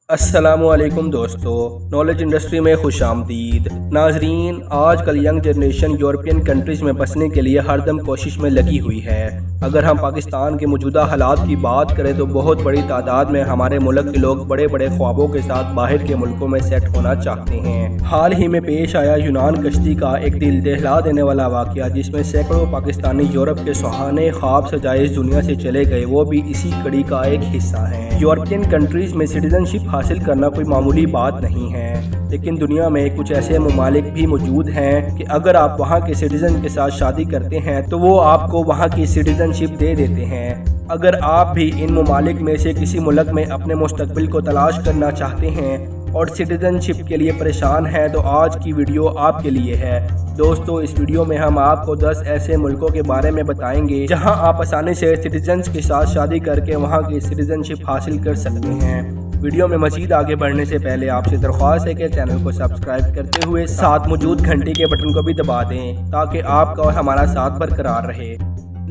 अस्सलामु अलैकुम दोस्तों, नॉलेज इंडस्ट्री में खुश आमदीद। नाजरीन, आज कल यंग जनरेशन यूरोपियन कंट्रीज़ में बसने के लिए हरदम कोशिश में लगी हुई है। अगर हम पाकिस्तान के मौजूदा हालात की बात करें तो बहुत बड़ी तादाद में हमारे मुल्क के लोग बड़े बड़े ख्वाबों के साथ बाहर के मुल्कों में सेट होना चाहते हैं। हाल ही में पेश आया यूनान कश्ती का एक दिल दहला देने वाला वाक़या, जिसमें सैकड़ों पाकिस्तानी यूरोप के सुहाने ख्वाब सजाए इस दुनिया से चले गए, वो भी इसी कड़ी का एक हिस्सा है। यूरोपियन कंट्रीज़ में सिटीजनशिप हासिल करना कोई मामूली बात नहीं है, लेकिन दुनिया में कुछ ऐसे ममालिक भी मौजूद हैं कि अगर आप वहाँ के सिटीजन के साथ शादी करते हैं तो वो आपको वहाँ की सिटीजनशिप दे देते हैं। अगर आप भी इन ममालिक में से किसी मुल्क में अपने मुस्तकबिल को तलाश करना चाहते हैं और सिटीजनशिप के लिए परेशान हैं तो आज की वीडियो आपके लिए है। दोस्तों, इस वीडियो में हम आपको 10 ऐसे मुल्कों के बारे में बताएंगे जहां आप आसानी से सिटीजन्स के साथ शादी करके वहां की सिटीजनशिप हासिल कर सकते हैं। वीडियो में मज़ीद आगे बढ़ने से पहले आपसे दरख्वास्त है कि चैनल को सब्सक्राइब करते हुए साथ मौजूद घंटी के बटन को भी दबा दें ताकि आपका और हमारा साथ बरकरार रहे।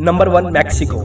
Number 1, Mexico.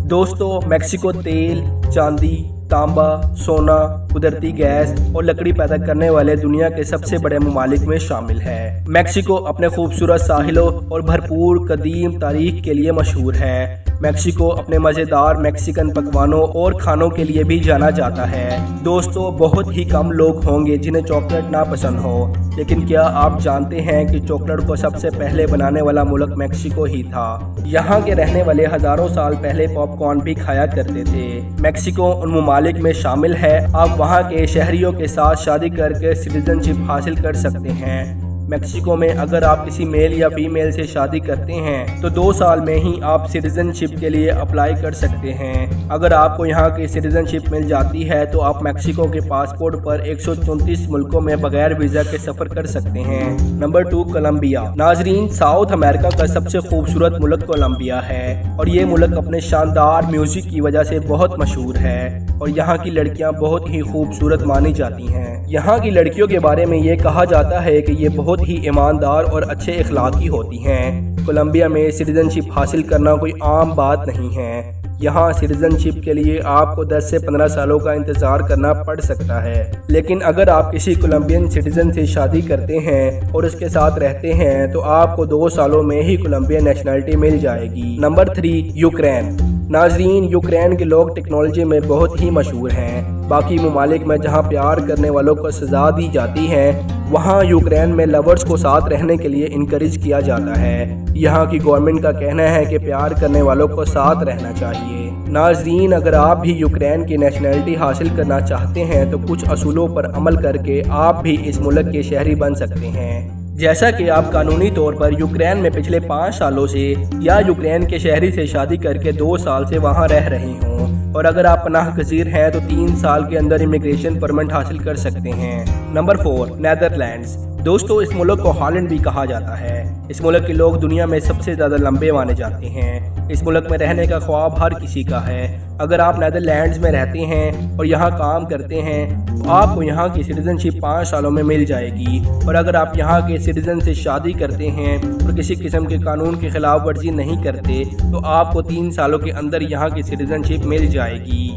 दोस्तों, मैक्सिको तेल, चांदी, तांबा, सोना, कुदरती गैस और लकड़ी पैदा करने वाले दुनिया के सबसे बड़े ममालिक में शामिल है। मैक्सिको अपने खूबसूरत साहिलों और भरपूर कदीम तारीख के लिए मशहूर है। मैक्सिको अपने मज़ेदार मैक्सिकन पकवानों और खानों के लिए भी जाना जाता है। दोस्तों, बहुत ही कम लोग होंगे जिन्हें चॉकलेट ना पसंद हो, लेकिन क्या आप जानते हैं कि चॉकलेट को सबसे पहले बनाने वाला मुल्क मैक्सिको ही था। यहाँ के रहने वाले हज़ारों साल पहले पॉपकॉर्न भी खाया करते थे। मैक्सिको उन ममालिक में शामिल है। आप वहाँ के शहरियों के साथ शादी करके सिटीजनशिप हासिल कर सकते हैं। मैक्सिको में अगर आप किसी मेल या फीमेल से शादी करते हैं तो 2 साल में ही आप सिटीजनशिप के लिए अप्लाई कर सकते हैं। अगर आपको यहाँ की सिटीजनशिप मिल जाती है तो आप मैक्सिको के पासपोर्ट पर 134 मुल्कों में बगैर वीज़ा के सफ़र कर सकते हैं। Number 2, Colombia. नाजरीन, साउथ अमेरिका का सबसे खूबसूरत मुल्क कोलंबिया है और ये मुल्क अपने शानदार म्यूज़िक की वजह से बहुत मशहूर है और यहाँ की लड़कियाँ बहुत ही खूबसूरत मानी जाती हैं। यहाँ की लड़कियों के बारे में ये कहा जाता है कि ये बहुत ही ईमानदार और अच्छे इखलाकी होती हैं। कोलंबिया में सिटीजनशिप हासिल करना कोई आम बात नहीं है। यहाँ सिटीजनशिप के लिए आपको 10 से 15 सालों का इंतज़ार करना पड़ सकता है, लेकिन अगर आप किसी कोलंबियन सिटीजन से शादी करते हैं और उसके साथ रहते हैं तो आपको 2 सालों में ही कोलंबियन नेशनलिटी मिल जाएगी। Number 3, Ukraine. नाजरीन, यूक्रेन के लोग टेक्नोलॉजी में बहुत ही मशहूर हैं। बाकी ममालिक में जहाँ प्यार करने वालों को सज़ा दी जाती है, वहाँ यूक्रेन में लवर्स को साथ रहने के लिए इनकरेज किया जाता है। यहाँ की गवर्नमेंट का कहना है कि प्यार करने वालों को साथ रहना चाहिए। नाजरीन, अगर आप भी यूक्रेन की नेशनलिटी हासिल करना चाहते हैं तो कुछ असूलों पर अमल करके आप भी इस मुल्क के शहरी बन सकते हैं। जैसा कि आप कानूनी तौर पर यूक्रेन में पिछले 5 सालों से या यूक्रेन के शहरी से शादी करके 2 साल से वहां रह रहे हों, और अगर आप पनाह गज़ीर हैं तो 3 साल के अंदर इमिग्रेशन परमिट हासिल कर सकते हैं। Number 4, Netherlands. दोस्तों, इस मुल्क को हॉलैंड भी कहा जाता है। इस मुल्क के लोग दुनिया में सबसे ज़्यादा लंबे माने जाते हैं। इस मुल्क में रहने का ख्वाब हर किसी का है। अगर आप नीदरलैंड्स में रहते हैं और यहाँ काम करते हैं तो आपको यहाँ की सिटीजनशिप 5 सालों में मिल जाएगी, और अगर आप यहाँ के सिटीजन से शादी करते हैं और किसी किस्म के कानून की खिलाफ वर्जी नहीं करते तो आपको 3 सालों के अंदर यहाँ की सिटीजनशिप मिल जाएगी।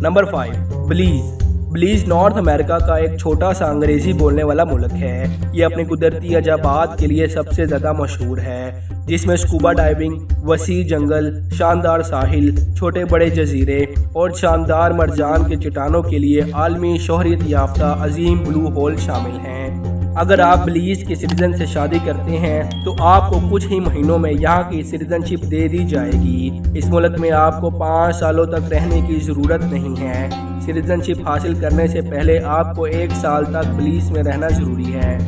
Number 5, Belize. Belize North America का एक छोटा सा अंग्रेज़ी बोलने वाला मुल्क है। ये अपनी कुदरती अजाबात के लिए सबसे ज़्यादा मशहूर है, जिसमें स्कूबा डाइविंग, वसी जंगल, शानदार साहिल, छोटे बड़े जजीरे और शानदार मरजान के चट्टानों के लिए आलमी शोहरत याफ्ता अजीम ब्लू होल शामिल हैं। अगर आप बेलीज़ के सिटीजन से शादी करते हैं तो आपको कुछ ही महीनों में यहाँ की सिटीजनशिप दे दी जाएगी। इस मुल्क में आपको 5 सालों तक रहने की ज़रूरत नहीं है। सिटीजनशिप हासिल करने से पहले आपको 1 साल तक बेलीज़ में रहना ज़रूरी है।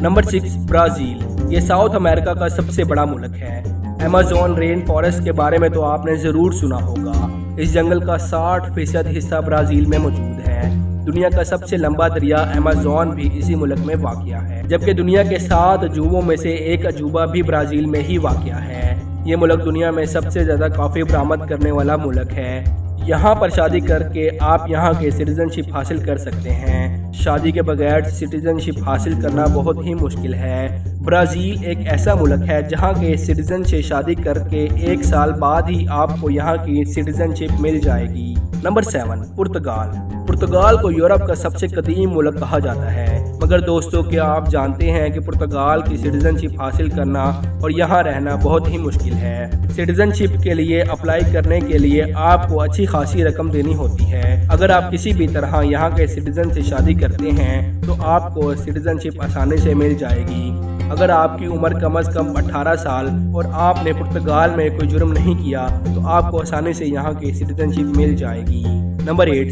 Number 6, Brazil. ये साउथ अमेरिका का सबसे बड़ा मुल्क है। अमेज़न रेन फॉरेस्ट के बारे में तो आपने ज़रूर सुना होगा। इस जंगल का 60% हिस्सा ब्राज़ील में मौजूद है। दुनिया का सबसे लंबा दरिया अमेज़न भी इसी मुल्क में वाक़या है, जबकि दुनिया के 7 अजूबों में से एक अजूबा भी ब्राज़ील में ही वाक़या है। ये मुल्क दुनिया में सबसे ज़्यादा कॉफ़ी बरामद करने वाला मुल्क है। यहाँ पर शादी करके आप यहाँ के सिटीजनशिप हासिल कर सकते हैं। शादी के बगैर सिटीजनशिप हासिल करना बहुत ही मुश्किल है। ब्राज़ील एक ऐसा मुल्क है जहाँ के सिटीजन से शादी करके 1 साल बाद ही आपको यहाँ की सिटीजनशिप मिल जाएगी। नंबर 7, पुर्तगाल। पुर्तगाल को यूरोप का सबसे कदीम मुल्क कहा जाता है, मगर दोस्तों क्या आप जानते हैं कि पुर्तगाल की सिटीजनशिप हासिल करना और यहाँ रहना बहुत ही मुश्किल है। सिटीजनशिप के लिए अप्लाई करने के लिए आपको अच्छी खासी रकम देनी होती है। अगर आप किसी भी तरह यहाँ के सिटीजन से शादी करते हैं तो आपको सिटीजनशिप आसानी से मिल जाएगी। अगर आपकी उम्र कम से कम 18 साल और आपने पुर्तगाल में कोई जुर्म नहीं किया तो आपको आसानी से यहाँ की सिटीजनशिप मिल जाएगी। नंबर 8,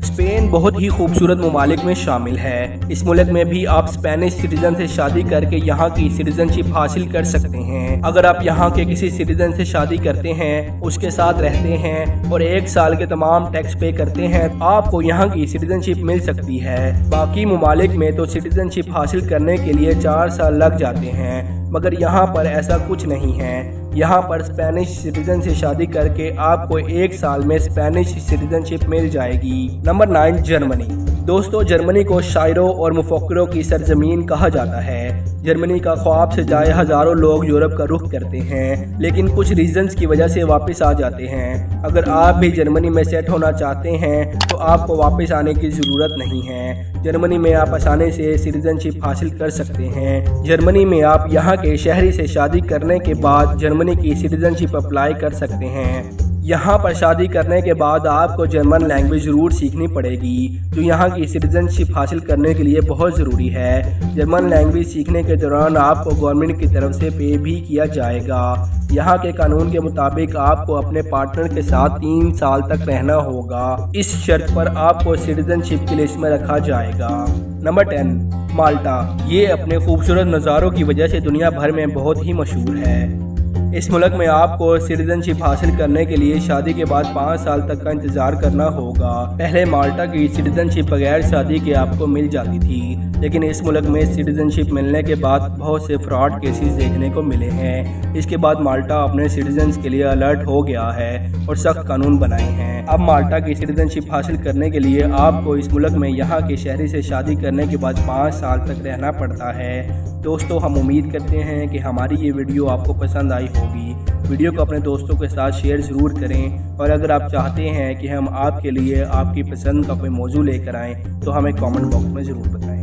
स्पेन बहुत ही खूबसूरत ममालिक में शामिल है। इस मुल्क में भी आप स्पेनिश सिटीजन से शादी करके यहाँ की सिटीजनशिप हासिल कर सकते हैं। अगर आप यहाँ के किसी सिटीजन से शादी करते हैं, उसके साथ रहते हैं और 1 साल के तमाम टैक्स पे करते हैं, आपको यहाँ की सिटीजनशिप मिल सकती है। बाकी ममालिक में तो सिटीजनशिप हासिल करने के लिए 4 साल लग जाते हैं, मगर यहाँ पर ऐसा कुछ नहीं है। यहाँ पर स्पेनिश सिटीजन से शादी करके आपको 1 साल में स्पेनिश सिटीजनशिप मिल जाएगी। Number 9, Germany. दोस्तों, जर्मनी को शायरों और मुफक्किरों की सरजमीन कहा जाता है। जर्मनी का ख्वाब से जाए हज़ारों लोग यूरोप का रुख करते हैं, लेकिन कुछ रीजंस की वजह से वापस आ जाते हैं। अगर आप भी जर्मनी में सेट होना चाहते हैं तो आपको वापस आने की ज़रूरत नहीं है। जर्मनी में आप आसानी से सिटीजनशिप हासिल कर सकते हैं। जर्मनी में आप यहाँ के शहरी से शादी करने के बाद जर्मनी की सिटीजनशिप अप्लाई कर सकते हैं। यहाँ पर शादी करने के बाद आपको जर्मन लैंग्वेज ज़रूर सीखनी पड़ेगी, जो यहाँ की सिटीजनशिप हासिल करने के लिए बहुत ज़रूरी है। जर्मन लैंग्वेज सीखने के दौरान आपको गवर्नमेंट की तरफ से पे भी किया जाएगा। यहाँ के कानून के मुताबिक आपको अपने पार्टनर के साथ 3 साल तक रहना होगा। इस शर्त पर आपको सिटीजनशिप की लिस्ट में रखा जाएगा। नंबर 10, माल्टा। ये अपने खूबसूरत नज़ारों की वजह से दुनिया भर में बहुत ही मशहूर है। इस मुल्क में आपको सिटीजनशिप हासिल करने के लिए शादी के बाद 5 साल तक का इंतज़ार करना होगा। पहले माल्टा की सिटीजनशिप बगैर शादी के आपको मिल जाती थी, लेकिन इस मुल्क में सिटीजनशिप मिलने के बाद बहुत से फ्रॉड केसेस देखने को मिले हैं। इसके बाद माल्टा अपने सिटीजन्स के लिए अलर्ट हो गया है और सख्त कानून बनाए हैं। अब माल्टा की सिटीजनशिप हासिल करने के लिए आपको इस मुल्क में यहाँ के शहरी से शादी करने के बाद 5 साल तक रहना पड़ता है। दोस्तों, हम उम्मीद करते हैं कि हमारी ये वीडियो आपको पसंद आई होगी। वीडियो को अपने दोस्तों के साथ शेयर ज़रूर करें, और अगर आप चाहते हैं कि हम आपके लिए आपकी पसंद का कोई मौजू लेकर आएँ तो हमें कमेंट बॉक्स में ज़रूर बताएं।